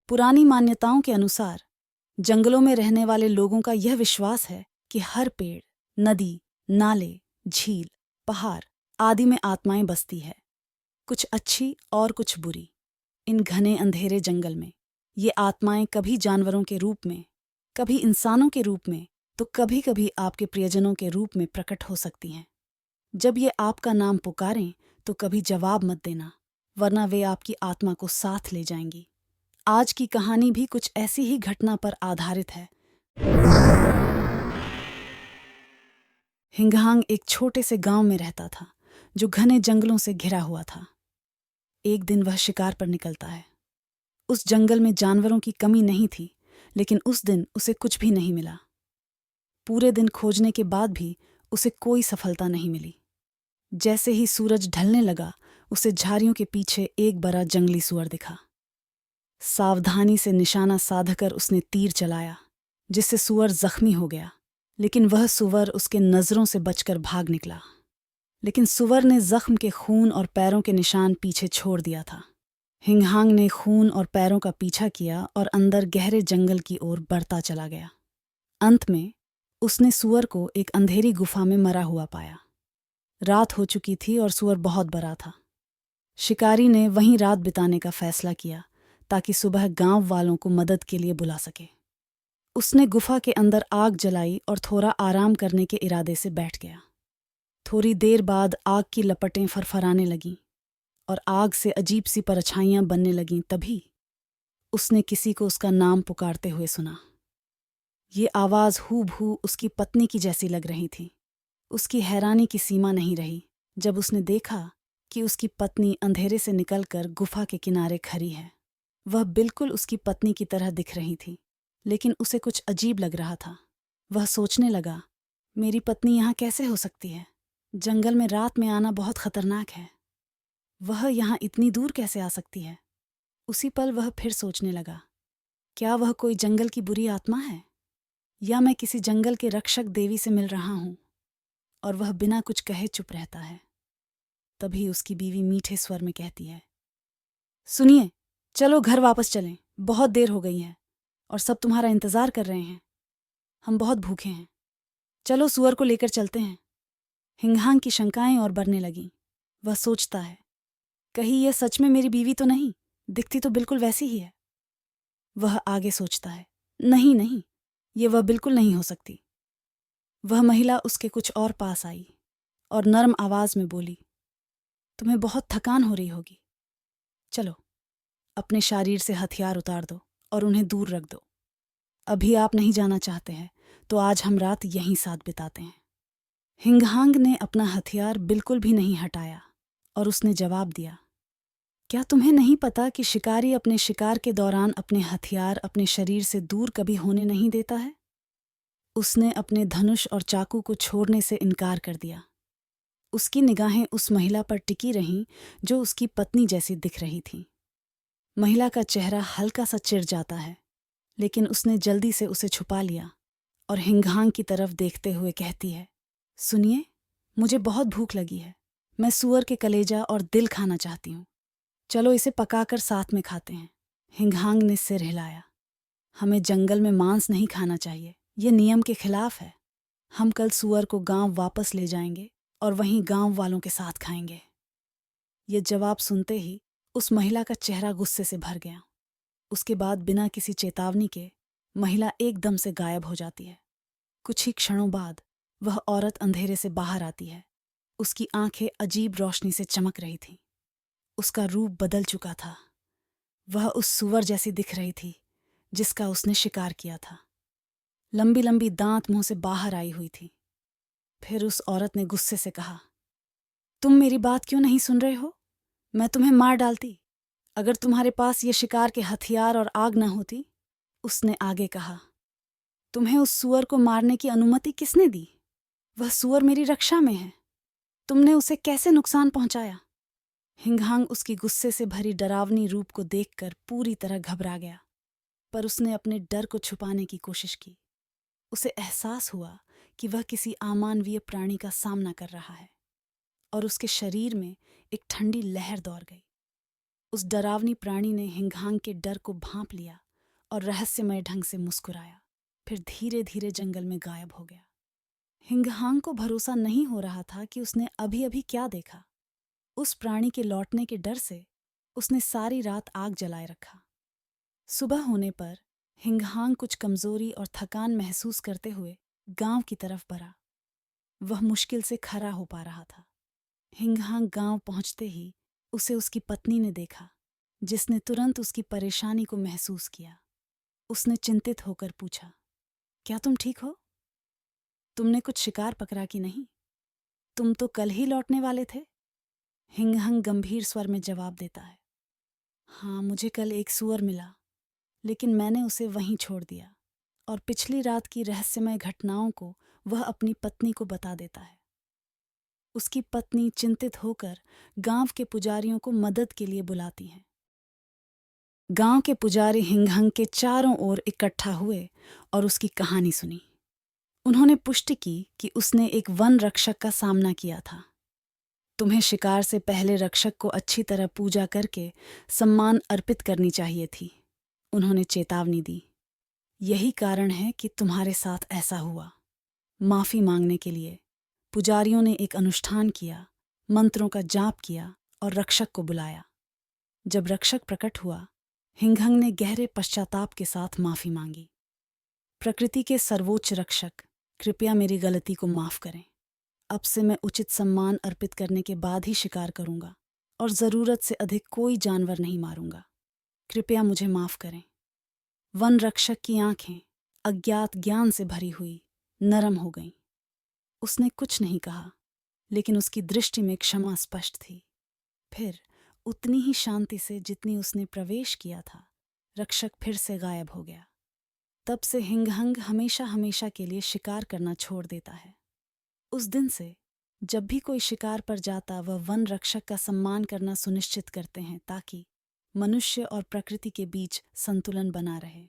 पुरानी मान्यताओं के अनुसार जंगलों में रहने वाले लोगों का यह विश्वास है कि हर पेड़, नदी, नाले, झील, पहाड़ आदि में आत्माएं बसती है, कुछ अच्छी और कुछ बुरी। इन घने अंधेरे जंगल में ये आत्माएं कभी जानवरों के रूप में, कभी इंसानों के रूप में, तो कभी कभी आपके प्रियजनों के रूप में प्रकट हो सकती हैं। जब ये आपका नाम पुकारें तो कभी जवाब मत देना, वरना वे आपकी आत्मा को साथ ले जाएंगी। आज की कहानी भी कुछ ऐसी ही घटना पर आधारित है। हिंगहांग एक छोटे से गांव में रहता था जो घने जंगलों से घिरा हुआ था। एक दिन वह शिकार पर निकलता है। उस जंगल में जानवरों की कमी नहीं थी, लेकिन उस दिन उसे कुछ भी नहीं मिला। पूरे दिन खोजने के बाद भी उसे कोई सफलता नहीं मिली। जैसे ही सूरज ढलने लगा, उसे झाड़ियों के पीछे एक बड़ा जंगली सुअर दिखा। सावधानी से निशाना साधकर उसने तीर चलाया, जिससे सुअर जख्मी हो गया, लेकिन वह सुअर उसके नजरों से बचकर भाग निकला। लेकिन सुअर ने जख्म के खून और पैरों के निशान पीछे छोड़ दिया था। हिंगहांग ने खून और पैरों का पीछा किया और अंदर गहरे जंगल की ओर बढ़ता चला गया। अंत में उसने सुअर को एक अंधेरी गुफा में मरा हुआ पाया। रात हो चुकी थी और सुअर बहुत बड़ा था। शिकारी ने वहीं रात बिताने का फैसला किया ताकि सुबह गांव वालों को मदद के लिए बुला सके। उसने गुफा के अंदर आग जलाई और थोड़ा आराम करने के इरादे से बैठ गया। थोड़ी देर बाद आग की लपटें फरफराने लगीं और आग से अजीब सी परछाइयां बनने लगीं। तभी उसने किसी को उसका नाम पुकारते हुए सुना। ये आवाज़ हूबहू उसकी पत्नी की जैसी लग रही थी। उसकी हैरानी की सीमा नहीं रही जब उसने देखा कि उसकी पत्नी अंधेरे से निकलकर गुफा के किनारे खड़ी है। वह बिल्कुल उसकी पत्नी की तरह दिख रही थी, लेकिन उसे कुछ अजीब लग रहा था। वह सोचने लगा, मेरी पत्नी यहाँ कैसे हो सकती है? जंगल में रात में आना बहुत खतरनाक है। वह यहाँ इतनी दूर कैसे आ सकती है? उसी पल वह फिर सोचने लगा, क्या वह कोई जंगल की बुरी आत्मा है, या मैं किसी जंगल के रक्षक देवी से मिल रहा हूँ? और वह बिना कुछ कहे चुप रहता है। तभी उसकी बीवी मीठे स्वर में कहती है, सुनिए, चलो घर वापस चलें, बहुत देर हो गई है और सब तुम्हारा इंतजार कर रहे हैं। हम बहुत भूखे हैं, चलो सुअर को लेकर चलते हैं। हिंगहांग की शंकाएं और बढ़ने लगीं। वह सोचता है, कहीं यह सच में मेरी बीवी तो नहीं? दिखती तो बिल्कुल वैसी ही है। वह आगे सोचता है, नहीं नहीं, ये वह बिल्कुल नहीं हो सकती। वह महिला उसके कुछ और पास आई और नरम आवाज में बोली, तुम्हें बहुत थकान हो रही होगी, चलो अपने शरीर से हथियार उतार दो और उन्हें दूर रख दो। अभी आप नहीं जाना चाहते हैं तो आज हम रात यहीं साथ बिताते हैं। हिंगहांग ने अपना हथियार बिल्कुल भी नहीं हटाया और उसने जवाब दिया, क्या तुम्हें नहीं पता कि शिकारी अपने शिकार के दौरान अपने हथियार अपने शरीर से दूर कभी होने नहीं देता है? उसने अपने धनुष और चाकू को छोड़ने से इनकार कर दिया। उसकी निगाहें उस महिला पर टिकी रहीं जो उसकी पत्नी जैसी दिख रही थी। महिला का चेहरा हल्का सा चिढ़ जाता है, लेकिन उसने जल्दी से उसे छुपा लिया और हिंगहांग की तरफ देखते हुए कहती है, सुनिए, मुझे बहुत भूख लगी है। मैं सुअर के कलेजा और दिल खाना चाहती हूँ। चलो इसे पकाकर साथ में खाते हैं। हिंगहांग ने सिर हिलाया, हमें जंगल में मांस नहीं खाना चाहिए, ये नियम के खिलाफ है। हम कल सुअर को गांव वापस ले जाएंगे और वहीं गांव वालों के साथ खाएंगे। ये जवाब सुनते ही उस महिला का चेहरा गुस्से से भर गया। उसके बाद बिना किसी चेतावनी के महिला एकदम से गायब हो जाती है। कुछ ही क्षणों बाद वह औरत अंधेरे से बाहर आती है। उसकी आंखें अजीब रोशनी से चमक रही थीं। उसका रूप बदल चुका था। वह उस सुअर जैसी दिख रही थी जिसका उसने शिकार किया था। लंबी लंबी दांत मुंह से बाहर आई हुई थी। फिर उस औरत ने गुस्से से कहा, तुम मेरी बात क्यों नहीं सुन रहे हो? मैं तुम्हें मार डालती अगर तुम्हारे पास ये शिकार के हथियार और आग न होती। उसने आगे कहा, तुम्हें उस सुअर को मारने की अनुमति किसने दी? वह सुअर मेरी रक्षा में है। तुमने उसे कैसे नुकसान पहुंचाया? हिंगहांग उसकी गुस्से से भरी डरावनी रूप को देखकर पूरी तरह घबरा गया, पर उसने अपने डर को छुपाने की कोशिश की। उसे एहसास हुआ कि वह किसी अमानवीय प्राणी का सामना कर रहा है और उसके शरीर में एक ठंडी लहर दौड़ गई। उस डरावनी प्राणी ने हिंगहांग के डर को भांप लिया और रहस्यमय ढंग से मुस्कुराया, फिर धीरे धीरे जंगल में गायब हो गया। हिंगहांग को भरोसा नहीं हो रहा था कि उसने अभी अभी क्या देखा। उस प्राणी के लौटने के डर से उसने सारी रात आग जलाए रखा। सुबह होने पर हिंगहांग कुछ कमजोरी और थकान महसूस करते हुए गांव की तरफ बढ़ा। वह मुश्किल से खड़ा हो पा रहा था। हिंगहांग गांव पहुंचते ही उसे उसकी पत्नी ने देखा, जिसने तुरंत उसकी परेशानी को महसूस किया। उसने चिंतित होकर पूछा, क्या तुम ठीक हो? तुमने कुछ शिकार पकड़ा कि नहीं? तुम तो कल ही लौटने वाले थे। हिंगहंग गंभीर स्वर में जवाब देता है, हाँ, मुझे कल एक सूअर मिला, लेकिन मैंने उसे वहीं छोड़ दिया। और पिछली रात की रहस्यमय घटनाओं को वह अपनी पत्नी को बता देता है। उसकी पत्नी चिंतित होकर गांव के पुजारियों को मदद के लिए बुलाती है। गांव के पुजारी हिंगहंग के चारों ओर इकट्ठा हुए और उसकी कहानी सुनी। उन्होंने पुष्टि की कि उसने एक वन रक्षक का सामना किया था। तुम्हें शिकार से पहले रक्षक को अच्छी तरह पूजा करके सम्मान अर्पित करनी चाहिए थी, उन्होंने चेतावनी दी। यही कारण है कि तुम्हारे साथ ऐसा हुआ। माफी मांगने के लिए पुजारियों ने एक अनुष्ठान किया, मंत्रों का जाप किया और रक्षक को बुलाया। जब रक्षक प्रकट हुआ, हिंगहंग ने गहरे पश्चाताप के साथ माफी मांगी। प्रकृति के सर्वोच्च रक्षक, कृपया मेरी गलती को माफ करें। अब से मैं उचित सम्मान अर्पित करने के बाद ही शिकार करूंगा और जरूरत से अधिक कोई जानवर नहीं मारूंगा। कृपया मुझे माफ करें। वन रक्षक की आंखें अज्ञात ज्ञान से भरी हुई नरम हो गईं। उसने कुछ नहीं कहा, लेकिन उसकी दृष्टि में क्षमा स्पष्ट थी। फिर उतनी ही शांति से जितनी उसने प्रवेश किया था, रक्षक फिर से गायब हो गया। तब से हिंगहंग हमेशा हमेशा के लिए शिकार करना छोड़ देता है। उस दिन से जब भी कोई शिकार पर जाता, वह वन रक्षक का सम्मान करना सुनिश्चित करते हैं ताकि मनुष्य और प्रकृति के बीच संतुलन बना रहे।